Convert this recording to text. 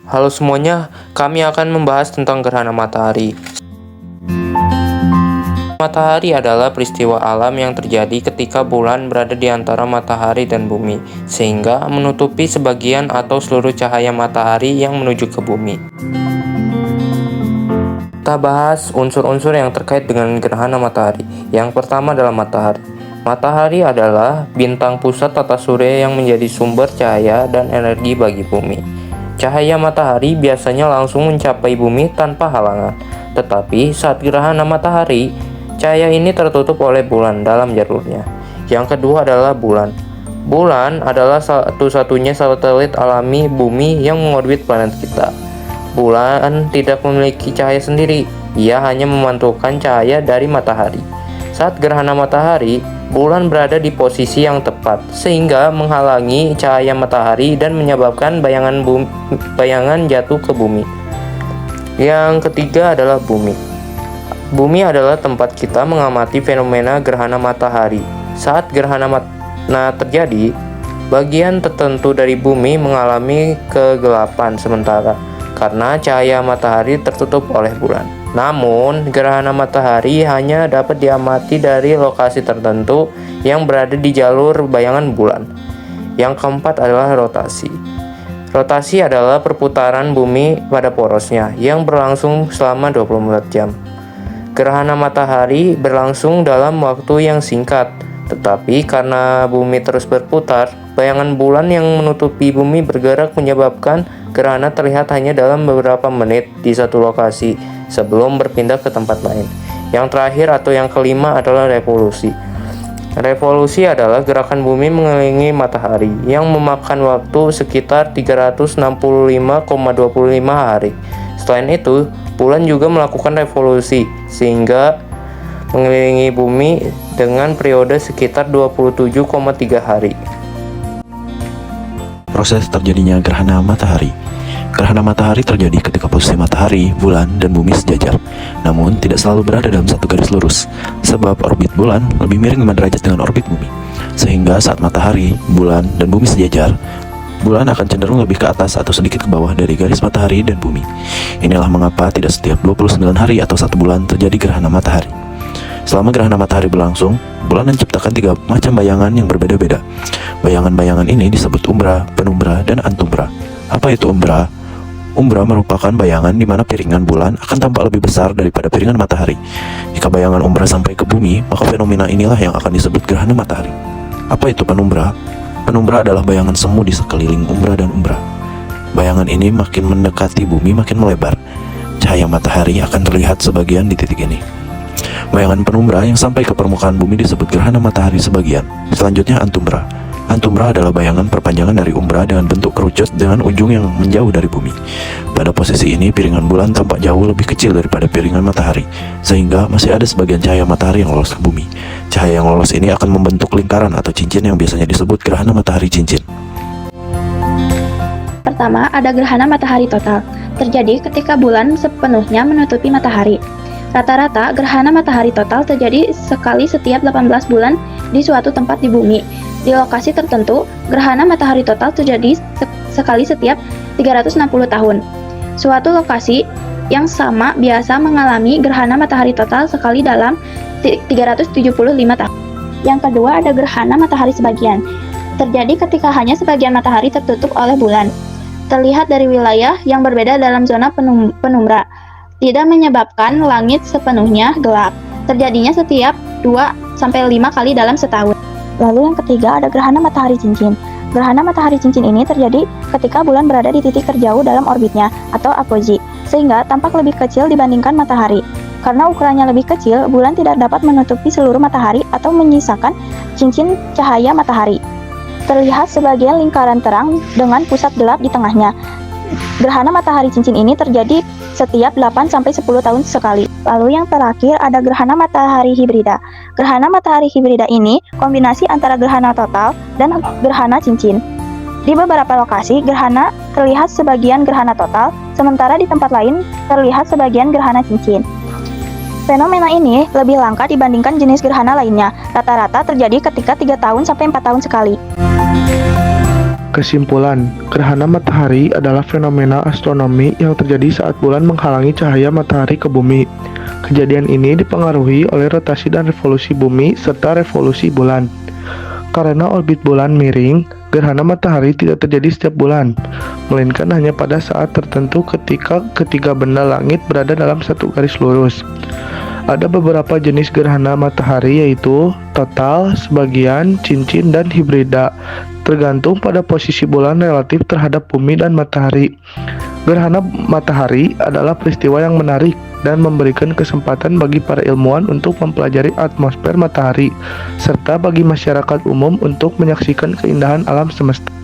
Halo semuanya, kami akan membahas tentang gerhana matahari. Matahari adalah peristiwa alam yang terjadi ketika bulan berada di antara matahari dan bumi, sehingga menutupi sebagian atau seluruh cahaya matahari yang menuju ke bumi. Kita bahas unsur-unsur yang terkait dengan gerhana matahari. Yang pertama adalah matahari. Matahari adalah bintang pusat tata surya yang menjadi sumber cahaya dan energi bagi bumi. Cahaya matahari biasanya langsung mencapai bumi tanpa halangan. Tetapi saat gerhana matahari, cahaya ini tertutup oleh bulan dalam jalurnya. Yang kedua adalah bulan. Bulan adalah satu-satunya satelit alami bumi yang mengorbit planet kita. Bulan tidak memiliki cahaya sendiri, ia hanya memantulkan cahaya dari matahari. Saat gerhana matahari, bulan berada di posisi yang tepat, sehingga menghalangi cahaya matahari dan menyebabkan bayangan jatuh ke bumi. Yang ketiga adalah bumi. Bumi adalah tempat kita mengamati fenomena gerhana matahari. Saat gerhana terjadi, bagian tertentu dari bumi mengalami kegelapan sementara karena cahaya matahari tertutup oleh bulan. Namun, gerhana matahari hanya dapat diamati dari lokasi tertentu yang berada di jalur bayangan bulan. Yang keempat adalah rotasi. Rotasi adalah perputaran bumi pada porosnya yang berlangsung selama 24 jam. Gerhana matahari berlangsung dalam waktu yang singkat, tetapi karena bumi terus berputar, bayangan bulan yang menutupi bumi bergerak menyebabkan gerhana terlihat hanya dalam beberapa menit di satu lokasi sebelum berpindah ke tempat lain. Yang terakhir atau yang kelima adalah revolusi. Revolusi adalah gerakan bumi mengelilingi matahari yang memakan waktu sekitar 365,25 hari. Selain itu, bulan juga melakukan revolusi sehingga mengelilingi bumi dengan periode sekitar 27,3 hari. Proses terjadinya gerhana matahari. Gerhana matahari terjadi ketika posisi matahari, bulan, dan bumi sejajar. Namun, tidak selalu berada dalam satu garis lurus, sebab orbit bulan lebih miring 5 derajat dengan orbit bumi. Sehingga saat matahari, bulan, dan bumi sejajar, bulan akan cenderung lebih ke atas atau sedikit ke bawah dari garis matahari dan bumi. Inilah mengapa tidak setiap 29 hari atau 1 bulan terjadi gerhana matahari. Selama gerhana matahari berlangsung, bulan menciptakan 3 macam bayangan yang berbeda-beda. Bayangan-bayangan ini disebut umbra, penumbra, dan antumbra. Apa itu umbra? Umbra merupakan bayangan di mana piringan bulan akan tampak lebih besar daripada piringan matahari. Jika bayangan umbra sampai ke bumi, maka fenomena inilah yang akan disebut gerhana matahari. Apa itu penumbra? Penumbra adalah bayangan semu di sekeliling umbra dan umbra. Bayangan ini makin mendekati bumi makin melebar. Cahaya matahari akan terlihat sebagian di titik ini. Bayangan penumbra yang sampai ke permukaan bumi disebut gerhana matahari sebagian. Selanjutnya antumbra. Antumbra adalah bayangan perpanjangan dari umbra dengan bentuk kerucut dengan ujung yang menjauh dari bumi. Pada posisi ini, piringan bulan tampak jauh lebih kecil daripada piringan matahari, sehingga masih ada sebagian cahaya matahari yang lolos ke bumi. Cahaya yang lolos ini akan membentuk lingkaran atau cincin yang biasanya disebut gerhana matahari cincin. Pertama, ada gerhana matahari total. Terjadi ketika bulan sepenuhnya menutupi matahari. Rata-rata, gerhana matahari total terjadi sekali setiap 18 bulan di suatu tempat di bumi. Di lokasi tertentu, gerhana matahari total terjadi sekali setiap 360 tahun. Suatu lokasi yang sama biasa mengalami gerhana matahari total sekali dalam 375 tahun. Yang kedua, ada gerhana matahari sebagian. Terjadi ketika hanya sebagian matahari tertutup oleh bulan. Terlihat dari wilayah yang berbeda dalam zona penumbra. Tidak menyebabkan langit sepenuhnya gelap. Terjadinya setiap 2-5 kali dalam setahun. Lalu yang ketiga ada gerhana matahari cincin. Gerhana matahari cincin ini terjadi ketika bulan berada di titik terjauh dalam orbitnya atau apogee, sehingga tampak lebih kecil dibandingkan matahari. Karena ukurannya lebih kecil, bulan tidak dapat menutupi seluruh matahari atau menyisakan cincin cahaya matahari. Terlihat sebagian lingkaran terang dengan pusat gelap di tengahnya. Gerhana matahari cincin ini terjadi setiap 8-10 tahun sekali. Lalu yang terakhir ada gerhana matahari hibrida. Gerhana matahari hibrida ini kombinasi antara gerhana total dan gerhana cincin. Di beberapa lokasi, gerhana terlihat sebagian gerhana total, sementara di tempat lain terlihat sebagian gerhana cincin. Fenomena ini lebih langka dibandingkan jenis gerhana lainnya. Rata-rata terjadi ketika 3 tahun sampai 4 tahun sekali. Kesimpulan, gerhana matahari adalah fenomena astronomi yang terjadi saat bulan menghalangi cahaya matahari ke bumi. Kejadian ini dipengaruhi oleh rotasi dan revolusi bumi serta revolusi bulan. Karena orbit bulan miring, gerhana matahari tidak terjadi setiap bulan, melainkan hanya pada saat tertentu ketika ketiga benda langit berada dalam satu garis lurus. Ada beberapa jenis gerhana matahari yaitu total, sebagian, cincin, dan hibrida, tergantung pada posisi bulan relatif terhadap bumi dan matahari. Gerhana matahari adalah peristiwa yang menarik dan memberikan kesempatan bagi para ilmuwan untuk mempelajari atmosfer matahari, serta bagi masyarakat umum untuk menyaksikan keindahan alam semesta.